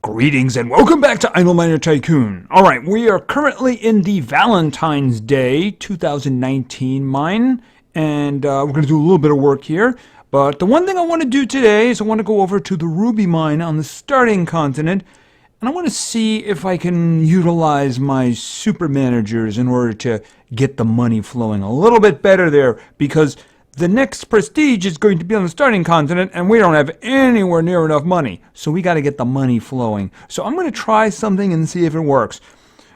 Greetings and welcome back to Idle Miner Tycoon. Alright, we are currently in the Valentine's Day 2019 mine, and we're going to do a little bit of work here. But the one thing I want to do today is I want to go over to the Ruby mine on the starting continent, and I want to see if I can utilize my super managers in order to get the money flowing a little bit better there, because the next prestige is going to be on the starting continent, and we don't have anywhere near enough money. So we got to get the money flowing. So I'm going to try something and see if it works.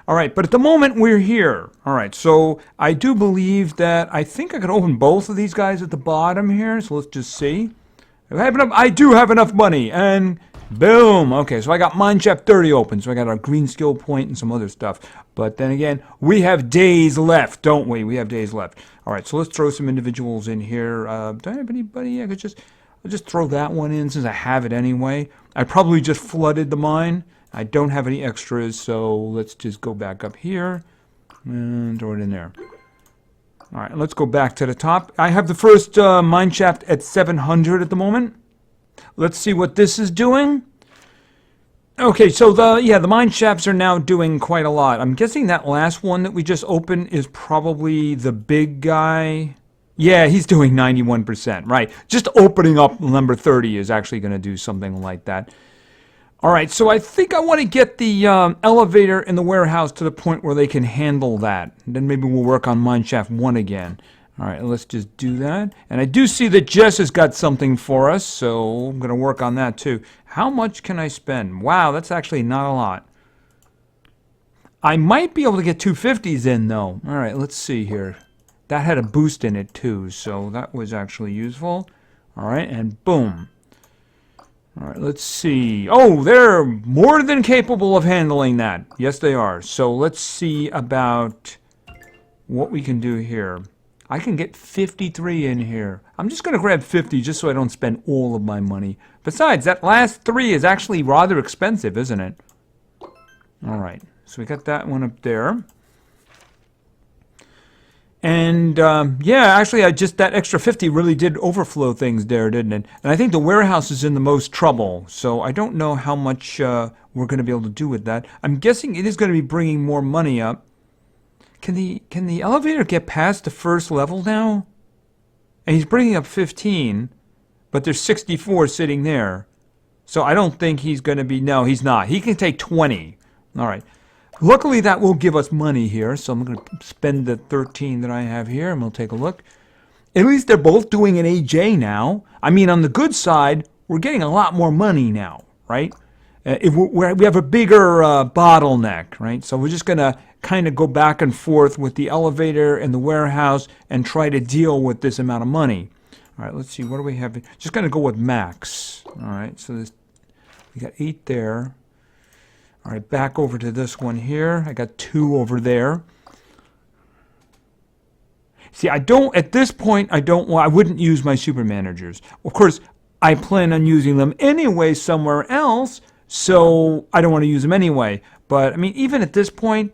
All right, but at the moment we're here. All right, so I do believe that I think I could open both of these guys at the bottom here. So let's just see. I do have enough money, and boom. Okay, so I got Mineshaft 30 open, so I got our green skill point and some other stuff. But then again, we have days left, don't we? We have days left. All right, so let's throw some individuals in here. Do I have anybody? I'll just throw that one in since I have it anyway. I probably just flooded the mine. I don't have any extras, so let's just go back up here and throw it in there. All right, let's go back to the top. I have the first mineshaft at 700 at the moment. Let's see what this is doing. Okay, so the mine shafts are now doing quite a lot. I'm guessing that last one that we just opened is probably the big guy. Yeah, he's doing 91%, right. Just opening up number 30 is actually going to do something like that. All right, so I think I want to get the elevator in the warehouse to the point where they can handle that. Then maybe we'll work on mineshaft 1 again. All right, let's just do that. And I do see that Jess has got something for us, so I'm going to work on that too. How much can I spend? Wow, that's actually not a lot. I might be able to get 250s in, though. All right, let's see here. That had a boost in it, too, so that was actually useful. All right, and boom. All right, let's see. Oh, they're more than capable of handling that. Yes, they are. So let's see about what we can do here. I can get 53 in here. I'm just going to grab 50 just so I don't spend all of my money. Besides, that last 3 is actually rather expensive, isn't it? All right, so we got that one up there. And, yeah, actually, that extra 50 really did overflow things there, didn't it? And I think the warehouse is in the most trouble, so I don't know how much we're going to be able to do with that. I'm guessing it is going to be bringing more money up. Can the elevator get past the first level now? And he's bringing up 15, but there's 64 sitting there. So I don't think he's going to be... No, he's not. He can take 20. All right. Luckily, that will give us money here, so I'm going to spend the 13 that I have here, and we'll take a look. At least they're both doing an AJ now. I mean, on the good side, we're getting a lot more money now, right? We have a bigger bottleneck, right? So we're just going to kind of go back and forth with the elevator and the warehouse and try to deal with this amount of money. All right, let's see. What do we have? Just going to go with max. All right, so we got 8 there. All right, back over to this one here. I got 2 over there. See, at this point, I wouldn't use my super managers. Of course, I plan on using them anyway somewhere else, so I don't want to use them anyway. But, I mean, even at this point,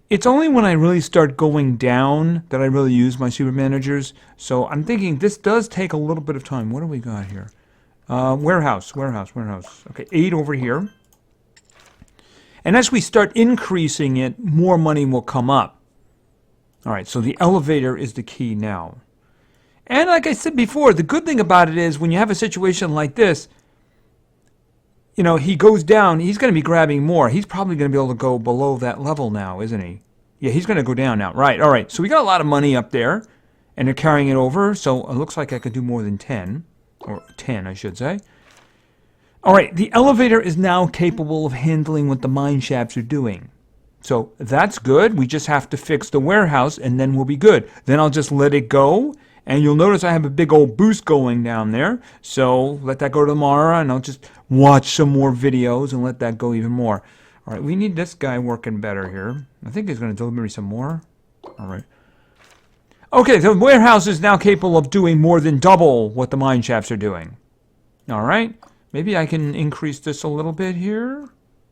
it's only when I really start going down that I really use my super managers. So I'm thinking this does take a little bit of time. What do we got here? Warehouse. Okay, 8 over here. And as we start increasing it, more money will come up. All right, so the elevator is the key now. And like I said before, the good thing about it is when you have a situation like this, you know, he goes down, he's going to be grabbing more. He's probably going to be able to go below that level now, isn't he? Yeah, he's going to go down now. Right, all right. So we got a lot of money up there, and they're carrying it over. So it looks like I could do more than 10, or 10, I should say. All right, the elevator is now capable of handling what the mine shafts are doing. So that's good. We just have to fix the warehouse, and then we'll be good. Then I'll just let it go. And you'll notice I have a big old boost going down there. So let that go tomorrow, and I'll just watch some more videos and let that go even more. All right, we need this guy working better here. I think he's going to deliver me some more. All right. Okay, the warehouse is now capable of doing more than double what the mine shafts are doing. All right. Maybe I can increase this a little bit here.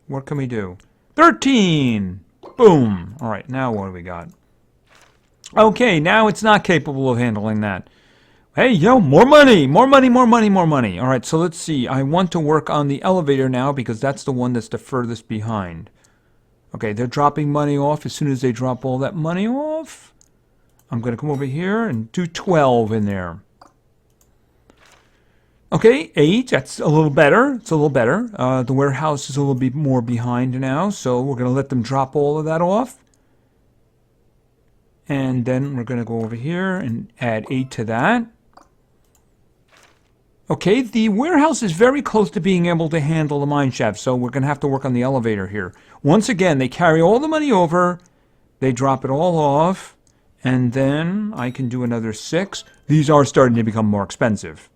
What can we do? 13! Boom! All right, now what do we got? Okay, now it's not capable of handling that. Hey, yo, more money, more money, more money, more money. All right, so let's see. I want to work on the elevator now because that's the one that's the furthest behind. Okay, they're dropping money off. As soon as they drop all that money off, I'm going to come over here and do 12 in there. Okay, 8, that's a little better. It's a little better. The warehouse is a little bit more behind now, so we're going to let them drop all of that off. And then we're going to go over here and add 8 to that. Okay, the warehouse is very close to being able to handle the mine shaft, so we're going to have to work on the elevator here. Once again, they carry all the money over, they drop it all off, and then I can do another 6. These are starting to become more expensive.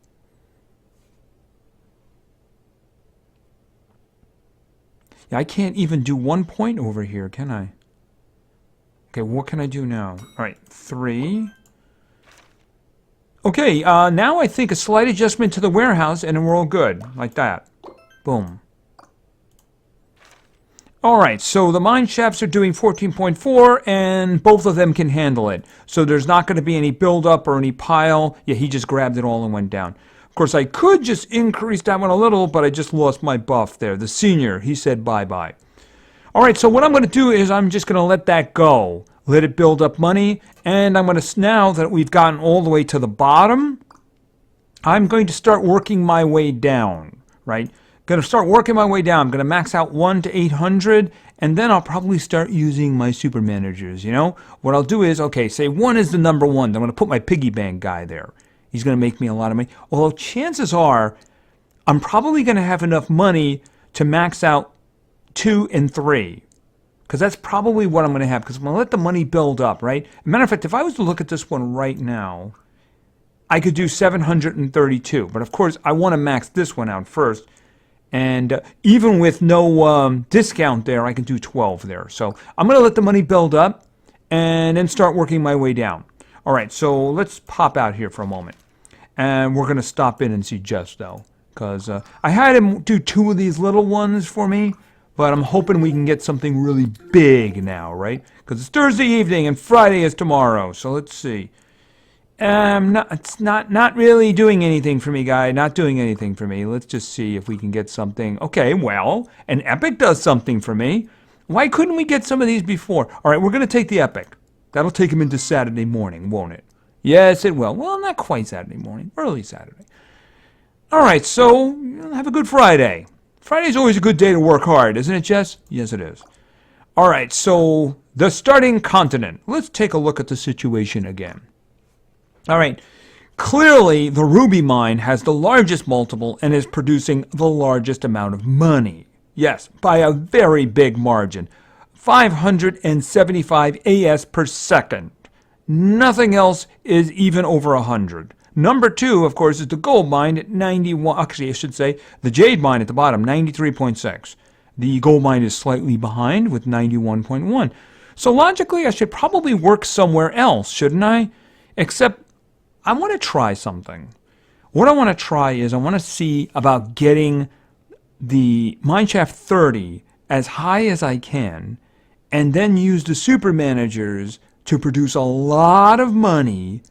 Yeah, I can't even do 1 point over here, can I? Okay, what can I do now? All right, 3. Okay, now I think a slight adjustment to the warehouse and we're all good, like that. Boom. All right, so the mine shafts are doing 14.4 and both of them can handle it. So there's not going to be any buildup or any pile. Yeah, he just grabbed it all and went down. Of course, I could just increase that one a little, but I just lost my buff there. The senior, he said bye-bye. All right, so what I'm going to do is I'm just going to let that go. Let it build up money. And I'm going to, now that we've gotten all the way to the bottom, I'm going to start working my way down, right? Going to start working my way down. I'm going to max out 1 to 800, and then I'll probably start using my super managers, you know? What I'll do is, okay, say 1 is the number 1. I'm going to put my piggy bank guy there. He's going to make me a lot of money. Although chances are, I'm probably going to have enough money to max out 2 and 3. Because that's probably what I'm going to have. Because I'm going to let the money build up, right? Matter of fact, if I was to look at this one right now, I could do 732. But of course, I want to max this one out first. And even with no discount there, I can do 12 there. So I'm going to let the money build up and then start working my way down. All right, so let's pop out here for a moment. And we're going to stop in and see Jess, though. Because I had him do 2 of these little ones for me. But I'm hoping we can get something really big now, right? Because it's Thursday evening and Friday is tomorrow. So let's see. It's not really doing anything for me, guy. Not doing anything for me. Let's just see if we can get something. Okay, well, an epic does something for me. Why couldn't we get some of these before? All right, we're going to take the epic. That'll take him into Saturday morning, won't it? Yes, it will. Well, not quite Saturday morning. Early Saturday. All right, so have a good Friday. Friday's always a good day to work hard, isn't it, Jess? Yes, it is. All right, so the starting continent. Let's take a look at the situation again. All right, clearly the Ruby mine has the largest multiple and is producing the largest amount of money. Yes, by a very big margin. 575 AS per second. Nothing else is even over 100. Number 2, of course, is the gold mine at 91. Actually, I should say the jade mine at the bottom, 93.6. The gold mine is slightly behind with 91.1. So logically, I should probably work somewhere else, shouldn't I? Except I want to try something. What I want to try is I want to see about getting the mineshaft 30 as high as I can and then use the super managers to produce a lot of money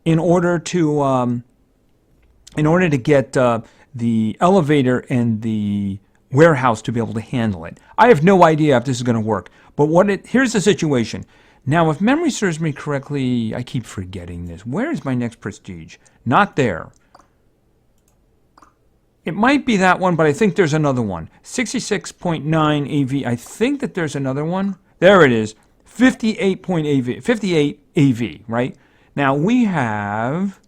in order to get the elevator and the warehouse to be able to handle it. I have no idea if this is going to work, but here's the situation. Now, if memory serves me correctly, I keep forgetting this. Where is my next prestige? Not there. It might be that one, but I think there's another one. 66.9 AV. I think that there's another one. There it is. 58 AV, right? Now, we have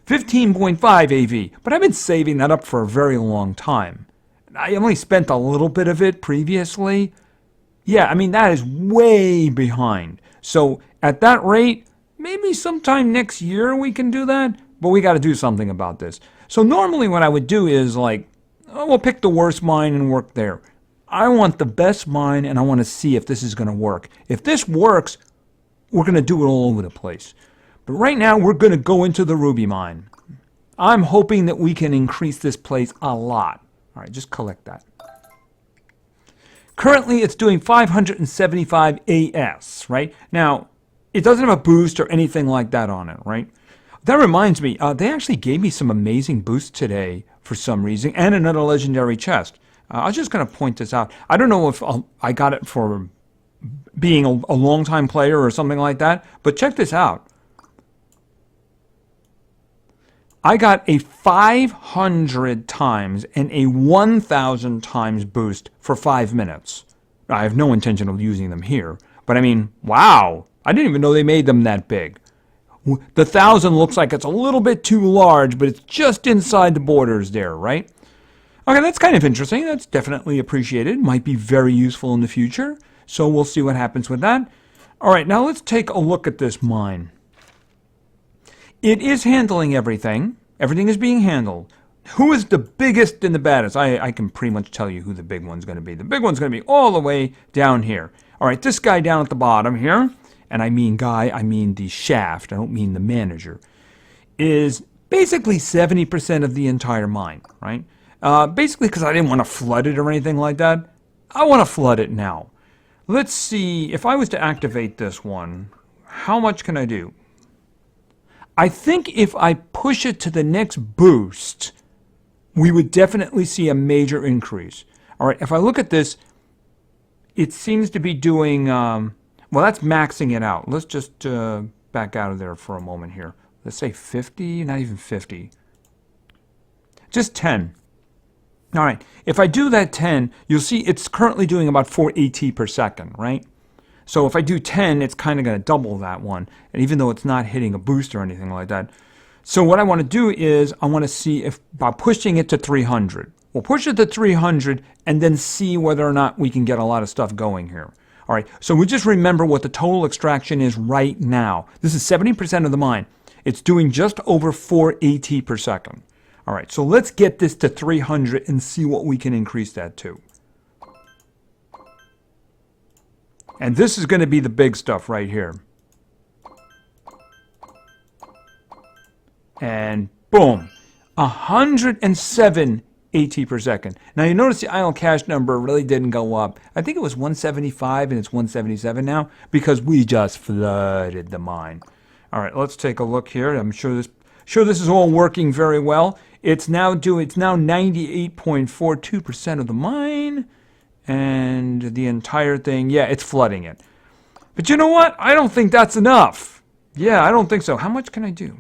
15.5 AV, but I've been saving that up for a very long time. I only spent a little bit of it previously. Yeah, I mean, that is way behind. So at that rate, maybe sometime next year we can do that, but we got to do something about this. So normally what I would do is like, we'll pick the worst mine and work there. I want the best mine, and I want to see if this is going to work. If this works, we're going to do it all over the place. But right now, we're going to go into the Ruby mine. I'm hoping that we can increase this place a lot. All right, just collect that. Currently, it's doing 575 AS, right? Now, it doesn't have a boost or anything like that on it, right? That reminds me, they actually gave me some amazing boosts today for some reason, and another legendary chest. I was just going to point this out. I don't know if I got it for being a long-time player or something like that, but check this out. I got a 500 times and a 1,000 times boost for 5 minutes. I have no intention of using them here, but I mean, wow. I didn't even know they made them that big. The 1,000 looks like it's a little bit too large, but it's just inside the borders there, right? Okay, that's kind of interesting. That's definitely appreciated. Might be very useful in the future. So we'll see what happens with that. All right, now let's take a look at this mine. It is handling everything. Everything is being handled. Who is the biggest and the baddest? I can pretty much tell you who the big one's going to be. The big one's going to be all the way down here. All right, this guy down at the bottom here, and I mean guy, I mean the shaft, I don't mean the manager, is basically 70% of the entire mine, right? Basically because I didn't want to flood it or anything like that. I want to flood it now. Let's see, if I was to activate this one, how much can I do? I think if I push it to the next boost, we would definitely see a major increase. All right, if I look at this, it seems to be doing, well, that's maxing it out. Let's just back out of there for a moment here. Let's say 50, not even 50. Just 10. All right, if I do that 10, you'll see it's currently doing about 4 AT per second, right? So if I do 10, it's kind of going to double that one. And even though it's not hitting a boost or anything like that. So what I want to do is I want to see if by pushing it to 300. We'll push it to 300 and then see whether or not we can get a lot of stuff going here. All right, so we just remember what the total extraction is right now. This is 70% of the mine. It's doing just over 4 AT per second. All right, so let's get this to 300 and see what we can increase that to. And this is going to be the big stuff right here. And boom, 107 AT per second. Now you notice the idle cash number really didn't go up. I think it was 175 and it's 177 now because we just flooded the mine. All right, let's take a look here. I'm sure this is all working very well. It's now 98.42% of the mine. And the entire thing, yeah, it's flooding it. But you know what? I don't think that's enough. Yeah, I don't think so. How much can I do?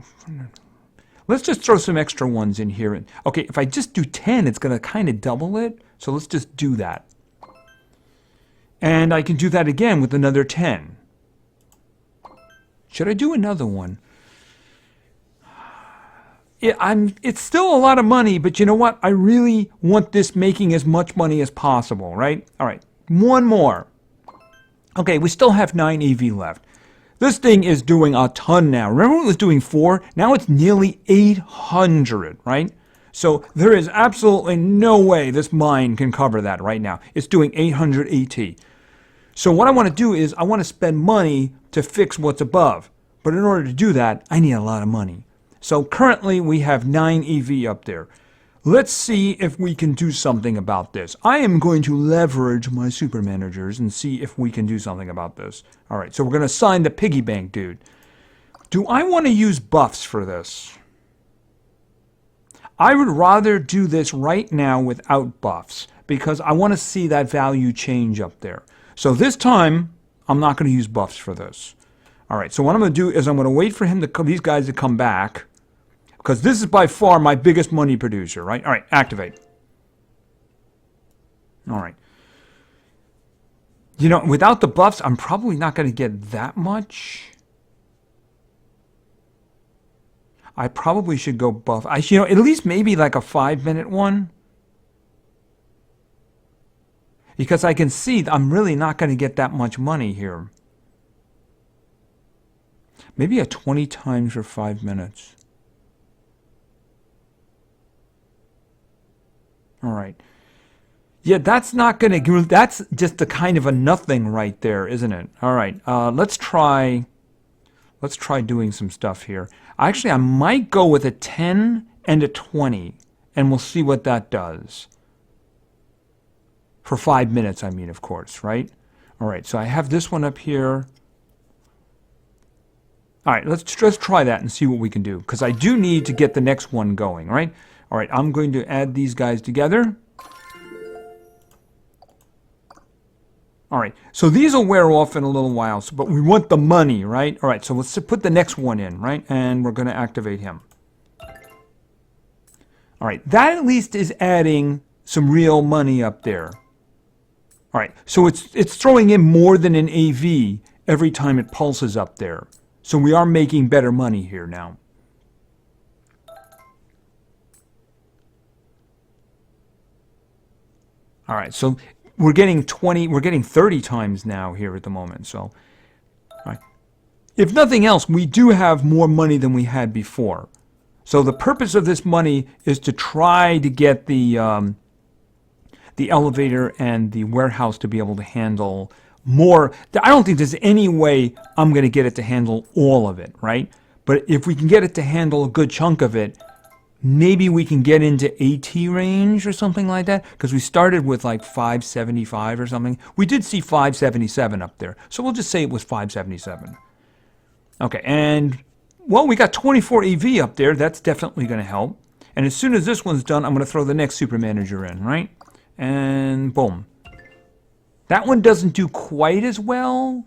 Let's just throw some extra ones in here. Okay, if I just do 10, it's going to kind of double it. So let's just do that. And I can do that again with another 10. Should I do another one? It's still a lot of money, but you know what? I really want this making as much money as possible, right? All right, one more. Okay, we still have 9 EV left. This thing is doing a ton now. Remember when it was doing 4? Now it's nearly 800, right? So there is absolutely no way this mine can cover that right now. It's doing 800 AT. So what I want to do is I want to spend money to fix what's above. But in order to do that, I need a lot of money. So currently we have 9 EV up there. Let's see if we can do something about this. I am going to leverage my super managers and see if we can do something about this. All right, so we're going to assign the piggy bank dude. Do I want to use buffs for this? I would rather do this right now without buffs because I want to see that value change up there. So this time, I'm not going to use buffs for this. All right, so what I'm going to do is I'm going to wait for these guys to come back. Because this is by far my biggest money producer, right? All right, activate. All right. You know, without the buffs, I'm probably not going to get that much. I probably should go buff. At least maybe like a 5-minute one. Because I can see I'm really not going to get that much money here. Maybe a 20 times for 5 minutes. All right. Yeah, that's not going to, that's just a kind of a nothing right there, isn't it? All right. Let's try doing some stuff here. Actually, I might go with a 10 and a 20, and we'll see what that does. For 5 minutes, I mean, of course, right? All right, so I have this one up here. All right, let's try that and see what we can do, because I do need to get the next one going, right? All right, I'm going to add these guys together. All right, so these will wear off in a little while, but we want the money, right? All right, so let's put the next one in, right? And we're going to activate him. All right, that at least is adding some real money up there. All right, so it's throwing in more than an AV every time it pulses up there. So we are making better money here now. All right, so we're getting 30 times now here at the moment. So, all right. If nothing else, we do have more money than we had before. So the purpose of this money is to try to get the elevator and the warehouse to be able to handle more. I don't think there's any way I'm going to get it to handle all of it, right? But if we can get it to handle a good chunk of it, maybe we can get into AT range or something like that, because we started with like 575 or something. We did see 577 up there, so we'll just say it was 577. Okay, and well, we got 24 EV up there. That's definitely going to help. And as soon as this one's done, I'm going to throw the next super manager in, right? And boom. That one doesn't do quite as well,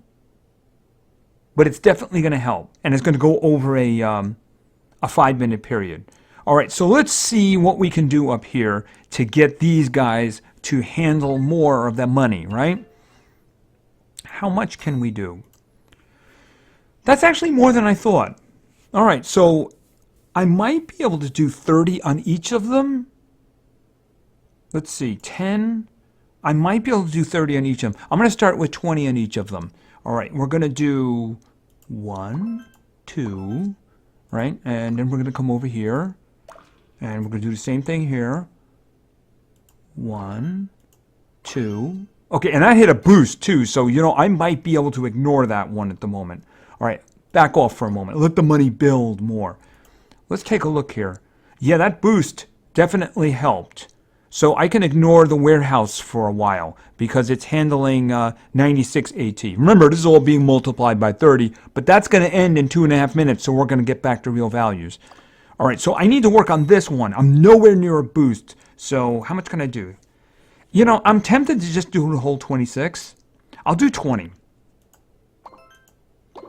but it's definitely going to help, and it's going to go over a 5-minute period. All right, so let's see what we can do up here to get these guys to handle more of the money, right? How much can we do? That's actually more than I thought. All right, so I might be able to do 30 on each of them. Let's see, 10. I might be able to do 30 on each of them. I'm going to start with 20 on each of them. All right, we're going to do 1, 2, right? And then we're going to come over here. And we're going to do the same thing here. 1, 2. Okay, and that hit a boost too, so, you know, I might be able to ignore that one at the moment. All right, back off for a moment. Let the money build more. Let's take a look here. Yeah, that boost definitely helped. So I can ignore the warehouse for a while because it's handling 96 AT. Remember, this is all being multiplied by 30, but that's going to end in 2.5 minutes, so we're going to get back to real values. All right, so I need to work on this one. I'm nowhere near a boost. So how much can I do? You know, I'm tempted to just do the whole 26. I'll do 20.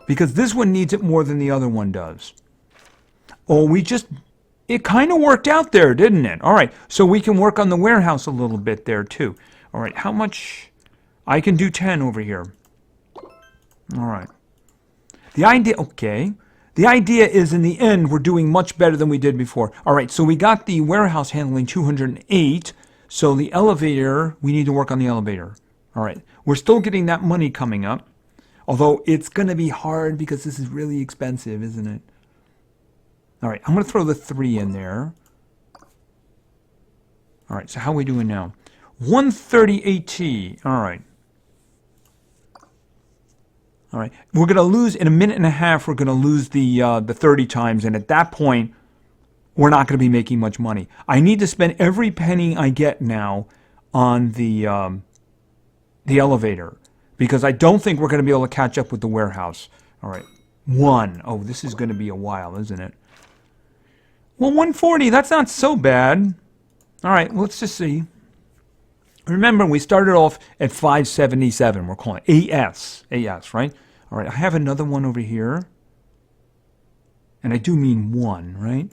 Because this one needs it more than the other one does. Oh, it kind of worked out there, didn't it? All right, so we can work on the warehouse a little bit there too. All right, how much? I can do 10 over here. All right. The idea, okay. The idea is, in the end, we're doing much better than we did before. All right, so we got the warehouse handling 208. So the elevator, we need to work on the elevator. All right, we're still getting that money coming up. Although it's going to be hard because this is really expensive, isn't it? All right, I'm going to throw the 3 in there. All right, so how are we doing now? 130 AT. All right. All right, we're going to lose in a minute and a half. We're going to lose the 30 times, and at that point, we're not going to be making much money. I need to spend every penny I get now on the elevator because I don't think we're going to be able to catch up with the warehouse. All right, 1. Oh, this is going to be a while, isn't it? Well, 140. That's not so bad. All right, let's just see. Remember, we started off at 577. We're calling it AS, right? All right, I have another one over here. And I do mean 1, right?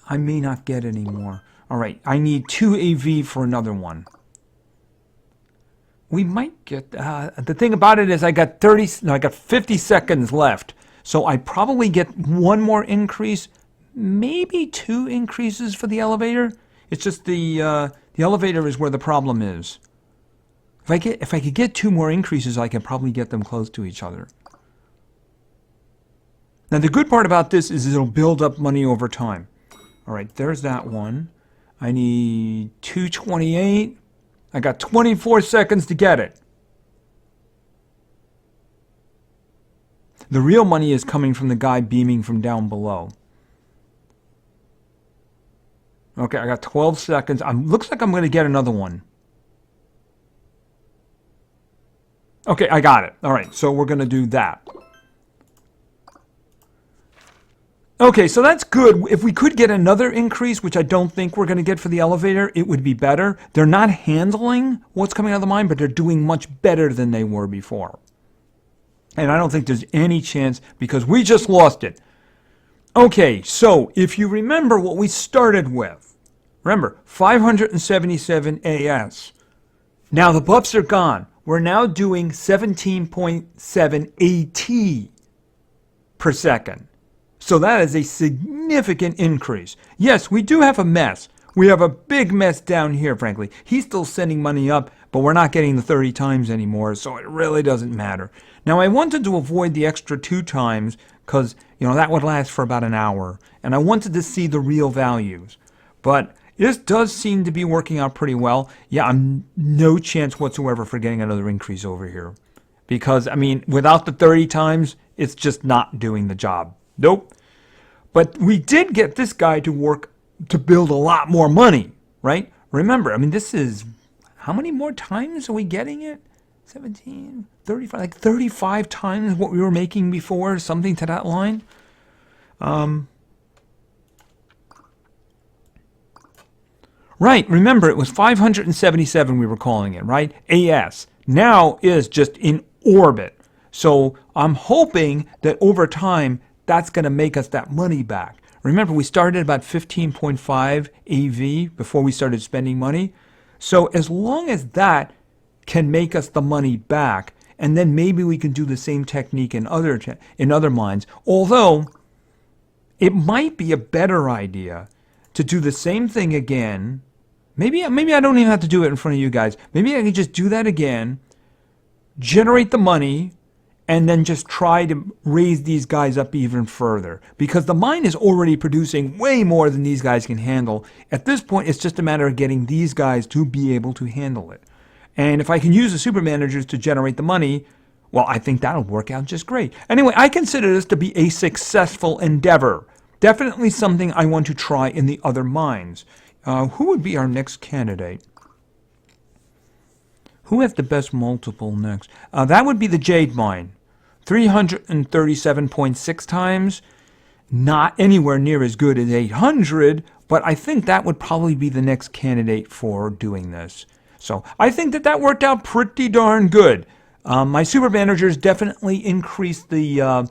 I may not get any more. All right, I need 2 AV for another one. We might get... the thing about it is I got 50 seconds left. So I probably get 1 more increase, maybe 2 increases for the elevator. It's just the elevator is where the problem is. If I could get 2 more increases, I could probably get them close to each other. Now the good part about this is it'll build up money over time. All right, there's that one. I need 228. I got 24 seconds to get it. The real money is coming from the guy beaming from down below. Okay, I got 12 seconds. Looks like I'm going to get another one. Okay, I got it. All right, so we're going to do that. Okay, so that's good. If we could get another increase, which I don't think we're going to get for the elevator, it would be better. They're not handling what's coming out of the mine, but they're doing much better than they were before. And I don't think there's any chance because we just lost it. Okay, so if you remember what we started with, remember, 577 AS. Now the buffs are gone. We're now doing 17.7 AT per second. So that is a significant increase. Yes, we do have a mess. We have a big mess down here, frankly. He's still sending money up, but we're not getting the 30 times anymore, so it really doesn't matter. Now, I wanted to avoid the extra 2 times because, that would last for about an hour, and I wanted to see the real values. But this does seem to be working out pretty well. Yeah, I'm no chance whatsoever for getting another increase over here. Because, without the 30 times, it's just not doing the job. Nope. But we did get this guy to work to build a lot more money, right? Remember, this is, how many more times are we getting it? 17, 35, like 35 times what we were making before, something to that line. Right, remember it was 577 we were calling it, right? AS. Now is just in orbit. So I'm hoping that over time, that's going to make us that money back. Remember, we started at about 15.5 AV before we started spending money. So as long as that can make us the money back, and then maybe we can do the same technique in other mines. Although, it might be a better idea to do the same thing again. Maybe I don't even have to do it in front of you guys. Maybe I can just do that again, generate the money, and then just try to raise these guys up even further. Because the mine is already producing way more than these guys can handle. At this point, it's just a matter of getting these guys to be able to handle it. And if I can use the super managers to generate the money, well, I think that'll work out just great. Anyway, I consider this to be a successful endeavor. Definitely something I want to try in the other mines. Who would be our next candidate? Who has the best multiple next? That would be the Jade Mine. 337.6 times. Not anywhere near as good as 800, but I think that would probably be the next candidate for doing this. So I think that worked out pretty darn good. My super managers definitely increased the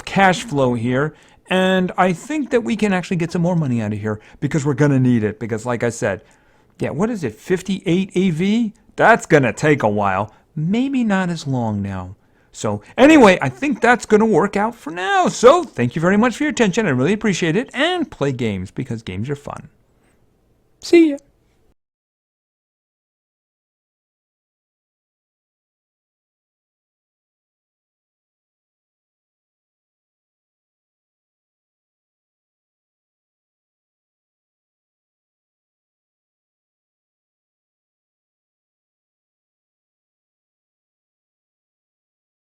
cash flow here, and I think that we can actually get some more money out of here because we're going to need it. Because like I said, yeah, what is it, 58 AV? That's going to take a while. Maybe not as long now. So anyway, I think that's going to work out for now. So thank you very much for your attention. I really appreciate it. And play games because games are fun. See ya.